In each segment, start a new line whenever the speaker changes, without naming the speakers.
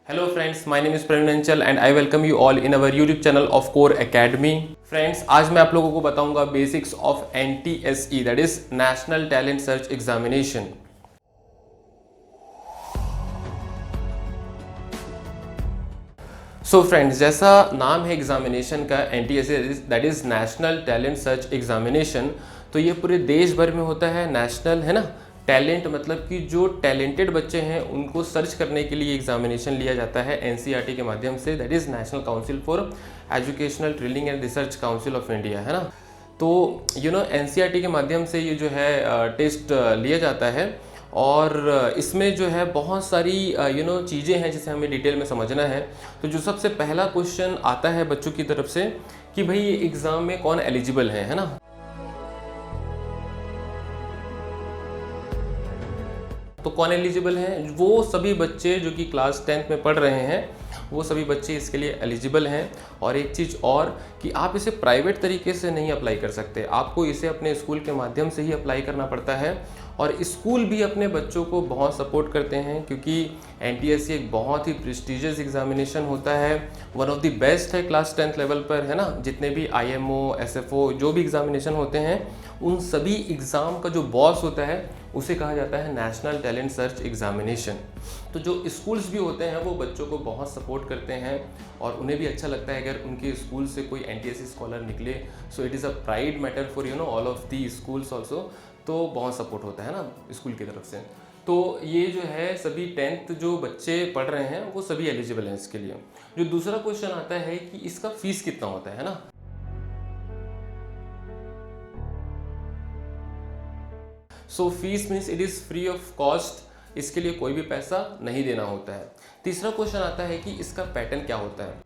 Hello friends, my name is Praveen Anchal and I welcome you all in our YouTube channel of Core Academy. Friends, आज मैं आप लोगों को बताऊंगा basics of NTSE that is National Talent Search Examination. So friends, जैसा नाम है examination का NTSE that is national talent search examination, तो ये पूरे देश भर में होता है। नेशनल है ना, टैलेंट मतलब कि जो टैलेंटेड बच्चे हैं उनको सर्च करने के लिए एग्जामिनेशन लिया जाता है NCERT के माध्यम से, that is national council for educational training and research council of India, है ना। तो NCERT के माध्यम से ये जो है टेस्ट लिया जाता है और इसमें जो है बहुत सारी चीज़ें हैं जिसे हमें डिटेल में समझना है। तो जो सबसे पहला क्वेश्चन आता है बच्चों की तरफ से कि भाई ये एग्ज़ाम में कौन एलिजिबल है ना। तो कौन एलिजिबल हैं? वो सभी बच्चे जो कि क्लास 10th में पढ़ रहे हैं, वो सभी बच्चे इसके लिए एलिजिबल हैं। और एक चीज़ और कि आप इसे प्राइवेट तरीके से नहीं अप्लाई कर सकते, आपको इसे अपने स्कूल के माध्यम से ही अप्लाई करना पड़ता है। और स्कूल भी अपने बच्चों को बहुत सपोर्ट करते हैं क्योंकि NTSE एक बहुत ही प्रेस्टिजियस एग्जामिनेशन होता है, वन ऑफ द बेस्ट है क्लास 10th लेवल पर, है ना। जितने भी IMO, SFO जो भी एग्जामिनेशन होते हैं, उन सभी एग्ज़ाम का जो बॉस होता है उसे कहा जाता है नेशनल टैलेंट सर्च एग्जामिनेशन। तो जो स्कूल्स भी होते हैं वो बच्चों को बहुत सपोर्ट करते हैं और उन्हें भी अच्छा लगता है अगर उनके स्कूल से कोई NTSE स्कॉलर निकले। सो it is a pride matter for all of the schools also. तो बहुत सपोर्ट होता है ना स्कूल की तरफ से। तो ये जो है सभी 10th जो बच्चे पढ़ रहे हैं वो सभी एलिजिबल हैं इसके लिए। जो दूसरा क्वेश्चन आता है कि इसका फीस कितना होता है ना। So fees means it is free of cost, इसके लिए कोई भी पैसा नहीं देना होता है। तीसरा क्वेश्चन आता है कि इसका पैटर्न क्या होता है।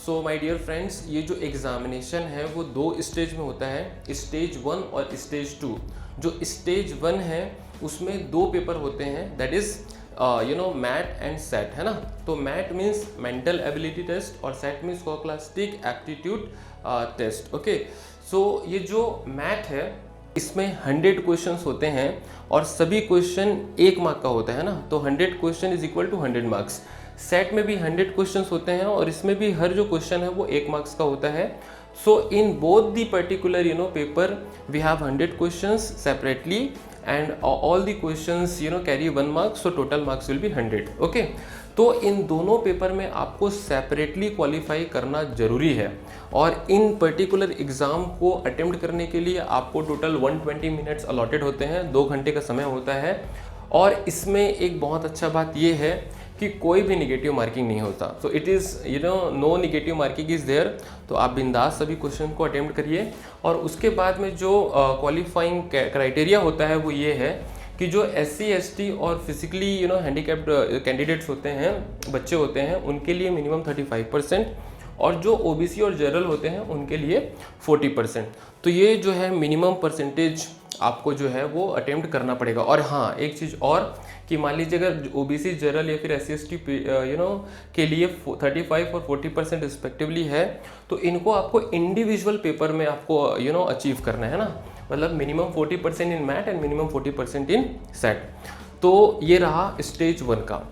सो माय डियर फ्रेंड्स, ये जो एग्जामिनेशन है वो 2 स्टेज में होता है, स्टेज 1 और स्टेज 2। जो स्टेज 1 है उसमें 2 पेपर होते हैं, that is MAT and SAT, है ना। तो MAT means mental ability test और SAT means scholastic aptitude test. Okay, so ये जो मैथ है इसमें 100 क्वेश्चंस होते हैं और सभी क्वेश्चन 1 मार्क का होता है ना। तो 100 question is equal to 100 marks. Set में भी 100 क्वेश्चंस होते हैं और इसमें भी हर जो क्वेश्चन है वो 1 मार्क्स का होता है। So in both the particular paper we have 100 questions separately and all the questions carry 1 mark, so total marks will be 100. Okay, तो इन दोनों पेपर में आपको सेपरेटली क्वालिफाई करना ज़रूरी है और इन पर्टिकुलर एग्ज़ाम को अटेम्प्ट करने के लिए आपको टोटल 120 मिनट्स अलॉटेड होते हैं, 2 घंटे का समय होता है। और इसमें एक बहुत अच्छा बात यह है कि कोई भी निगेटिव मार्किंग नहीं होता। So it is no negative marking is there. तो आप बिंदास सभी क्वेश्चन को अटेम्प्ट करिए। और उसके बाद में जो क्वालिफाइंग क्राइटेरिया होता है वो ये है कि जो SC ST और फिजिकली हैंडीकैप्ड कैंडिडेट्स होते हैं, बच्चे होते हैं, उनके लिए मिनिमम 35% और जो OBC और जनरल होते हैं उनके लिए 40%। तो ये जो है मिनिमम परसेंटेज आपको जो है वो अटेम्प्ट करना पड़ेगा। और हाँ, एक चीज़ और कि मान लीजिए अगर OBC जनरल या फिर SC ST के लिए 35 और 40% रिस्पेक्टिवली है, तो इनको आपको इंडिविजुअल पेपर में आपको अचीव करना है ना। मतलब minimum 40% in math and minimum 40% in set. तो ये रहा स्टेज 1 का।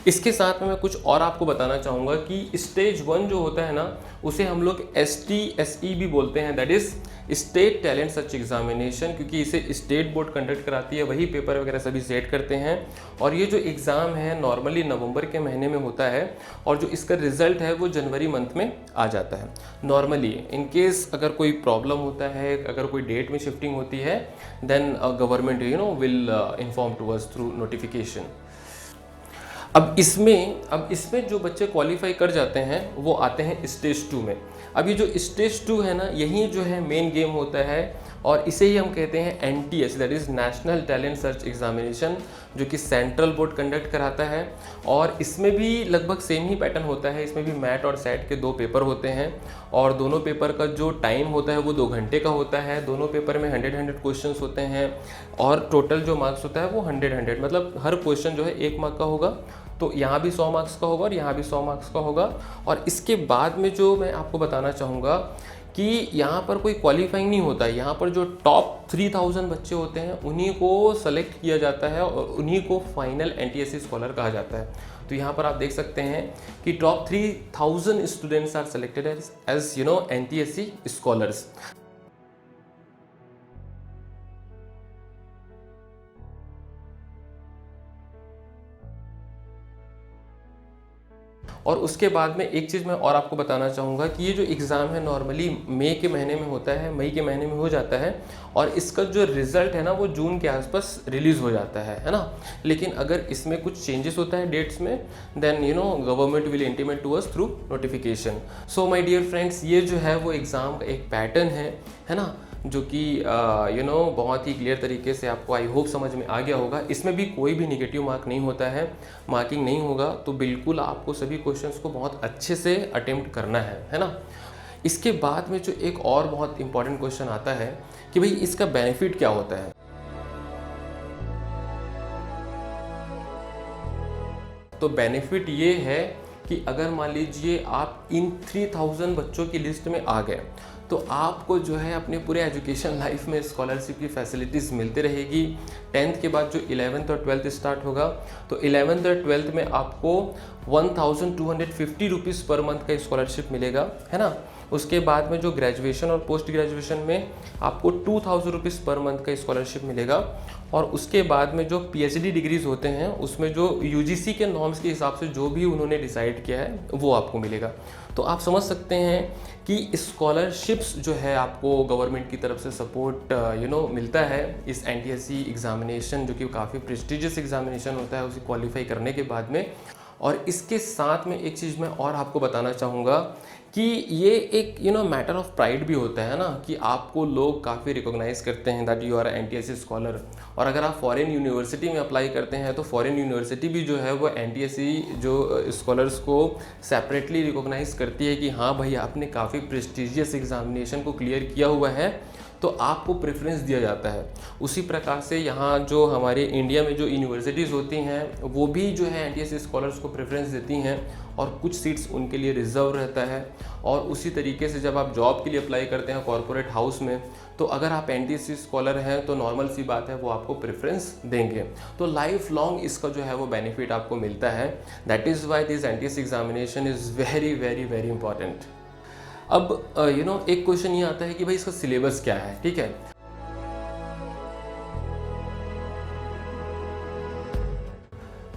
इसके साथ में मैं कुछ और आपको बताना चाहूँगा कि स्टेज 1 जो होता है ना उसे हम लोग STSE भी बोलते हैं, that is state talent search examination, क्योंकि इसे स्टेट बोर्ड कंडक्ट कराती है, वही पेपर वगैरह सभी सेट करते हैं। और ये जो एग्ज़ाम है नॉर्मली नवंबर के महीने में होता है और जो इसका रिजल्ट है वो जनवरी मंथ में आ जाता है नॉर्मली। इन केस अगर कोई प्रॉब्लम होता है, अगर कोई डेट में शिफ्टिंग होती है, then government will inform to us through notification. अब इसमें जो बच्चे क्वालिफाई कर जाते हैं वो आते हैं स्टेज 2 में। अब ये जो स्टेज 2 है ना, यही जो है मेन गेम होता है और इसे ही हम कहते हैं NTS that is national talent search examination, जो कि सेंट्रल बोर्ड कंडक्ट कराता है। और इसमें भी लगभग सेम ही पैटर्न होता है। इसमें भी मैट और सेट के 2 पेपर होते हैं और दोनों पेपर का जो टाइम होता है वो 2 घंटे का होता है। दोनों पेपर में 100 क्वेश्चंस होते हैं और टोटल जो मार्क्स होता है वो 100 मतलब हर क्वेश्चन जो है 1 मार्क का होगा। तो यहाँ भी 100 मार्क्स का होगा और यहाँ भी 100 मार्क्स का होगा। और इसके बाद में जो मैं आपको बताना चाहूँगा कि यहाँ पर कोई क्वालिफाइंग नहीं होता है, यहाँ पर जो टॉप 3000 बच्चे होते हैं उन्हीं को सेलेक्ट किया जाता है और उन्हीं को फाइनल NTSC स्कॉलर कहा जाता है। तो यहाँ पर आप देख सकते हैं कि top 3000 students are selected as NTSC scholars. और उसके बाद में एक चीज़ मैं और आपको बताना चाहूँगा कि ये जो एग्ज़ाम है नॉर्मली मई के महीने में होता है, मई के महीने में हो जाता है और इसका जो रिज़ल्ट है ना वो जून के आसपास रिलीज़ हो जाता है ना। लेकिन अगर इसमें कुछ चेंजेस होता है डेट्स में, then government will intimate to us through notification. So my dear friends, ये जो है वो एग्ज़ाम का एक पैटर्न है ना, जो कि बहुत ही क्लियर तरीके से आपको आई होप समझ में आ गया होगा। इसमें भी कोई भी निगेटिव मार्क नहीं होता है, मार्किंग नहीं होगा, तो बिल्कुल आपको सभी क्वेश्चंस को बहुत अच्छे से अटेम्प्ट करना है ना। इसके बाद में जो एक और बहुत इंपॉर्टेंट क्वेश्चन आता है कि भाई इसका बेनिफिट क्या होता है। तो बेनिफिट ये है कि अगर मान लीजिए आप इन 3000 बच्चों की लिस्ट में आ गए तो आपको जो है अपने पूरे एजुकेशन लाइफ में स्कॉलरशिप की फैसिलिटीज़ मिलती रहेगी। 10th के बाद जो 11th और 12th स्टार्ट होगा तो 11th और 12th में आपको 1250 रुपीज़ पर मंथ का स्कॉलरशिप मिलेगा, है ना। उसके बाद में जो ग्रेजुएशन और पोस्ट ग्रेजुएशन में आपको 2000 रुपीज़ पर मंथ का स्कॉलरशिप मिलेगा। और उसके बाद में जो PhD डिग्रीज होते हैं उसमें जो UGC के नॉर्म्स के हिसाब से जो भी उन्होंने डिसाइड किया है वो आपको मिलेगा। तो आप समझ सकते हैं कि स्कॉलरशिप्स जो है आपको गवर्नमेंट की तरफ से सपोर्ट मिलता है इस NTSC एग्ज़ामिनेशन, जो कि काफ़ी प्रेस्टिजियस एग्ज़ामिनेशन होता है उसे क्वालिफाई करने के बाद में। और इसके साथ में एक चीज़ मैं और आपको बताना चाहूँगा कि ये एक मैटर ऑफ प्राइड भी होता है ना, कि आपको लोग काफ़ी रिकॉग्नाइज़ करते हैं that you are NTSC scholar. और अगर आप फॉरेन यूनिवर्सिटी में अप्लाई करते हैं तो फॉरेन यूनिवर्सिटी भी जो है वो NTSC जो स्कॉलर्स को सेपरेटली रिकॉग्नाइज़ करती है कि हाँ भाई आपने काफ़ी प्रेस्टिजियस एग्ज़ामिनेशन को क्लियर किया हुआ है, तो आपको प्रेफरेंस दिया जाता है। उसी प्रकार से यहाँ जो हमारे इंडिया में जो यूनिवर्सिटीज़ होती हैं वो भी जो है NTSC स्कॉलर्स को प्रेफरेंस देती हैं और कुछ सीट्स उनके लिए रिजर्व रहता है। और उसी तरीके से जब आप जॉब के लिए अप्लाई करते हैं कॉरपोरेट हाउस में, तो अगर आप NTSC स्कॉलर हैं तो नॉर्मल सी बात है वो आपको प्रेफरेंस देंगे। तो लाइफ लॉन्ग इसका जो है वो बेनिफिट आपको मिलता है। That is why this NTSC examination is very very very important. अब एक क्वेश्चन ये आता है कि भाई इसका सिलेबस क्या है, ठीक है।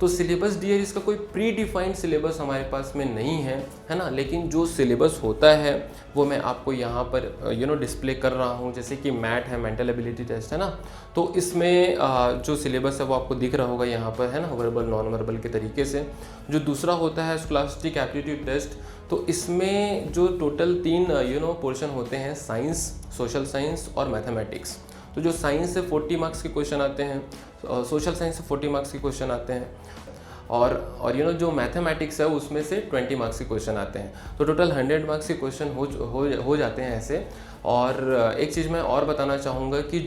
तो सिलेबस डियर इसका कोई प्री डिफाइंड सिलेबस हमारे पास में नहीं है ना। लेकिन जो सिलेबस होता है वो मैं आपको यहाँ पर डिस्प्ले कर रहा हूँ। जैसे कि मैट है, मेंटल एबिलिटी टेस्ट है ना, तो इसमें जो सिलेबस है वो आपको दिख रहा होगा यहाँ पर, है ना, वर्बल नॉन वर्बल के तरीके से। जो दूसरा होता है स्कॉलास्टिक एप्टीट्यूड टेस्ट, तो इसमें जो टोटल 3 पोर्शन होते हैं, साइंस, सोशल साइंस और मैथमेटिक्स। तो जो साइंस से 40 मार्क्स के क्वेश्चन आते हैं, सोशल साइंस से 40 मार्क्स के क्वेश्चन आते हैं और जो मैथमेटिक्स है उसमें से 20 मार्क्स के क्वेश्चन आते हैं। तो टोटल 100 मार्क्स के क्वेश्चन हो जाते हैं ऐसे। और एक चीज़ मैं और बताना चाहूँगा कि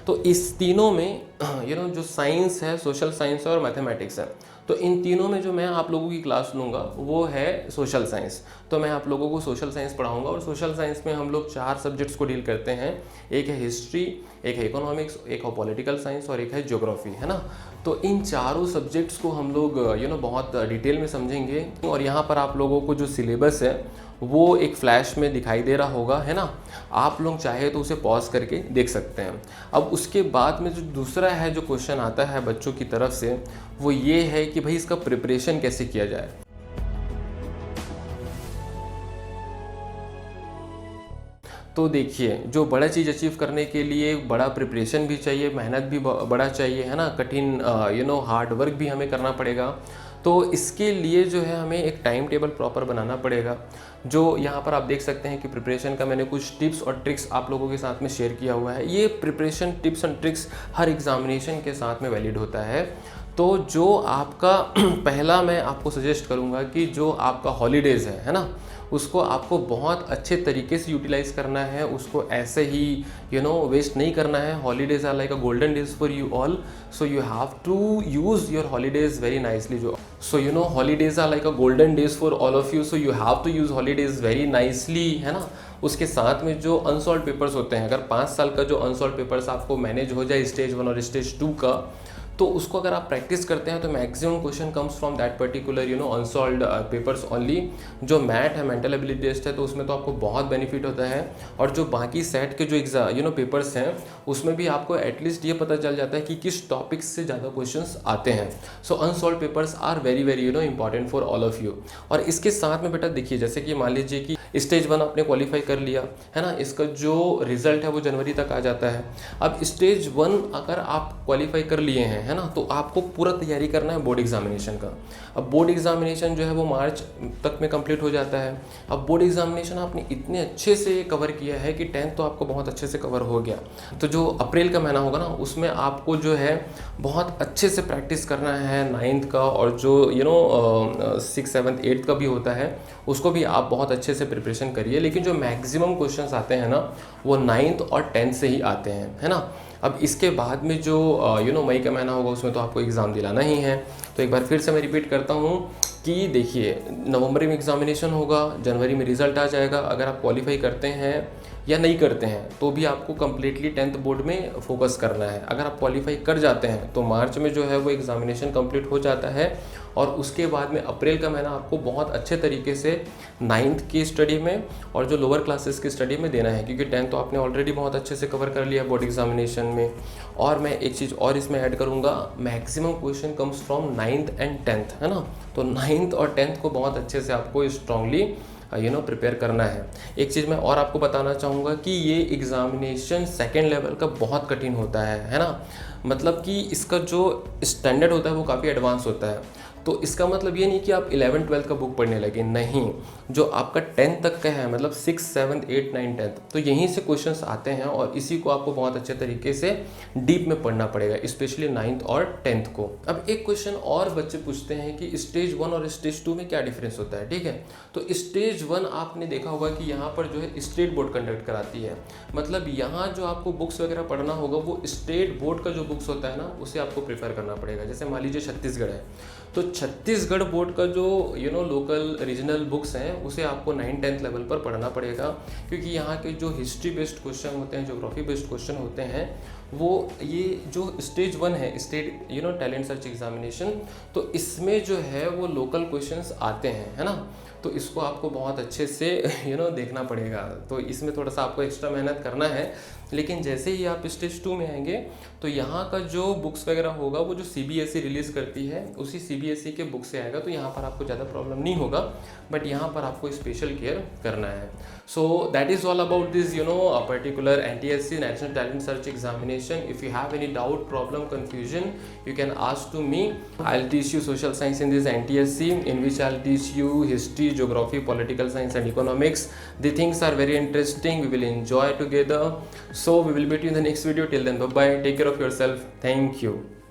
तो इस तीनों में जो साइंस है, सोशल साइंस और मैथमेटिक्स है, तो इन तीनों में जो मैं आप लोगों की क्लास लूँगा वो है सोशल साइंस। तो मैं आप लोगों को सोशल साइंस पढ़ाऊँगा और सोशल साइंस में हम लोग 4 सब्जेक्ट्स को डील करते हैं। एक है हिस्ट्री, एक है इकोनॉमिक्स, एक है पॉलिटिकल साइंस और एक है ज्योग्राफी, है ना। तो इन चारों सब्जेक्ट्स को हम लोग बहुत डिटेल में समझेंगे। और यहाँ पर आप लोगों को जो सिलेबस है वो एक फ्लैश में दिखाई दे रहा होगा, है ना। आप लोग चाहे तो उसे पॉज करके देख सकते हैं। अब उसके बाद में जो दूसरा है जो क्वेश्चन आता है बच्चों की तरफ से, वो ये है कि भाई इसका प्रिपरेशन कैसे किया जाए। तो देखिए, जो बड़ा चीज़ अचीव करने के लिए बड़ा प्रिपरेशन भी चाहिए, मेहनत भी बड़ा चाहिए, है ना, कठिन हार्ड वर्क भी हमें करना पड़ेगा। तो इसके लिए जो है हमें एक टाइम टेबल प्रॉपर बनाना पड़ेगा। जो यहाँ पर आप देख सकते हैं कि प्रिपरेशन का मैंने कुछ टिप्स और ट्रिक्स आप लोगों के साथ में शेयर किया हुआ है। ये preparation tips and tricks her examination के साथ में वैलिड होता है। तो जो आपका पहला मैं आपको सजेस्ट करूँगा कि जो आपका हॉलीडेज़ है ना, उसको आपको बहुत अच्छे तरीके से यूटिलाइज़ करना है, उसको ऐसे ही वेस्ट नहीं करना है. Holidays are like a golden days for you all, so you have to use your holidays very nicely. Holidays are like a golden days for all of you, so you have to use holidays very nicely, है ना. उसके साथ में जो unsolved papers होते हैं, अगर 5 साल का जो अनसॉल्व पेपर्स आपको मैनेज हो जाए स्टेज 1 और स्टेज 2 का, तो उसको अगर आप प्रैक्टिस करते हैं तो maximum question comes from that particular unsolved papers only. जो मैथ है, मेंटल एबिलिटी टेस्ट है, तो उसमें तो आपको बहुत बेनिफिट होता है. और जो बाकी सेट के जो एग्जाम पेपर्स हैं, उसमें भी आपको एटलीस्ट ये पता चल जाता है कि किस टॉपिक से ज़्यादा क्वेश्चंस आते हैं. So unsolved papers are very very important for all of you. और इसके साथ में बेटा देखिए, जैसे कि मान लीजिए कि स्टेज 1 आपने क्वालिफाई कर लिया है ना, इसका जो रिजल्ट है वो जनवरी तक आ जाता है. अब स्टेज 1 अगर आप क्वालिफाई कर लिए हैं, है ना, तो आपको पूरा तैयारी करना है बोर्ड एग्जामिनेशन का. अब बोर्ड एग्जामिनेशन जो है वो मार्च तक में कंप्लीट हो जाता है. अब बोर्ड एग्जामिनेशन आपने इतने अच्छे से कवर किया है कि 10th तो आपको बहुत अच्छे से कवर हो गया. तो जो अप्रैल का महीना होगा ना, उसमें आपको जो है बहुत अच्छे से प्रैक्टिस करना है 9th का, और जो 6th 7th 8th का भी होता है, उसको भी आप बहुत अच्छे से प्रिपरेशन करिए. लेकिन जो मैक्सिमम क्वेश्चंस आते हैं ना, वो 9th और 10th से ही आते हैं, है ना. अब इसके बाद में जो मई का महीना होगा, उसमें तो आपको एग्ज़ाम दिलाना ही है. तो एक बार फिर से मैं रिपीट करता हूँ कि देखिए, नवंबर में एग्ज़ामिनेशन होगा, जनवरी में रिज़ल्ट आ जाएगा. अगर आप क्वालिफाई करते हैं या नहीं करते हैं, तो भी आपको कम्प्लीटली 10th बोर्ड में फोकस करना है. अगर आप क्वालिफाई कर जाते हैं तो मार्च में जो है वो एग्ज़ामिनेशन कंप्लीट हो जाता है, और उसके बाद में अप्रैल का महीना आपको बहुत अच्छे तरीके से 9th की स्टडी में और जो लोअर क्लासेस की स्टडी में देना है, क्योंकि 10th तो आपने ऑलरेडी बहुत अच्छे से कवर कर लिया बोर्ड एग्जामिनेशन में. और मैं एक चीज़ और इसमें ऐड करूँगा, maximum question comes from 9th and 10th, है ना. तो 9th और 10th को बहुत अच्छे से आपको स्ट्रांगली प्रिपेयर करना है. एक चीज़ मैं और आपको बताना चाहूँगा कि ये एग्ज़ामिनेशन सेकेंड लेवल का बहुत कठिन होता है ना. मतलब कि इसका जो स्टैंडर्ड होता है वो काफ़ी एडवांस होता है. तो इसका मतलब ये नहीं कि आप 11th 12th का बुक पढ़ने लगे, नहीं. जो आपका 10th तक का है, मतलब 6th 7th 8th 9th 10th, तो यहीं से क्वेश्चंस आते हैं, और इसी को आपको बहुत अच्छे तरीके से डीप में पढ़ना पड़ेगा, स्पेशली 9th और 10th को. अब एक क्वेश्चन और बच्चे पूछते हैं कि स्टेज 1 और स्टेज 2 में क्या डिफरेंस होता है, ठीक है. तो स्टेज 1 आपने देखा होगा कि यहाँ पर जो है स्टेट बोर्ड कंडक्ट कराती है. मतलब यहाँ जो आपको बुक्स वगैरह पढ़ना होगा, वो स्टेट बोर्ड का जो बुक्स होता है ना, उसे आपको प्रेफर करना पड़ेगा. जैसे मान लीजिए छत्तीसगढ़ है, तो छत्तीसगढ़ बोर्ड का जो लोकल रीजनल बुक्स हैं, उसे आपको 9th-10th लेवल पर पढ़ना पड़ेगा, क्योंकि यहाँ के जो हिस्ट्री बेस्ड क्वेश्चन होते हैं, ज्योग्राफी बेस्ड क्वेश्चन होते हैं, वो ये जो स्टेज 1 है, स्टेट टैलेंट सर्च एग्जामिनेशन, तो इसमें जो है वो लोकल क्वेश्चंस आते हैं, है ना. तो इसको आपको बहुत अच्छे से देखना पड़ेगा. तो इसमें थोड़ा सा आपको एक्स्ट्रा मेहनत करना है. लेकिन जैसे ही आप स्टेज 2 में आएंगे, तो यहाँ का जो बुक्स वगैरह होगा, वो जो CBSE रिलीज़ करती है, उसी CBSE के बुक से आएगा. तो यहाँ पर आपको ज़्यादा प्रॉब्लम नहीं होगा, बट यहाँ पर आपको स्पेशल केयर करना है. So that is all about this particular NTSC national talent search examination. If you have any doubt, problem, confusion, you can ask to me. I'll teach you social science in this NTSC, in which I'll teach you history, geography, political science and economics. The things are very interesting. We will enjoy together. So we will meet you in the next video. Till then, bye bye. Take care of yourself. Thank you.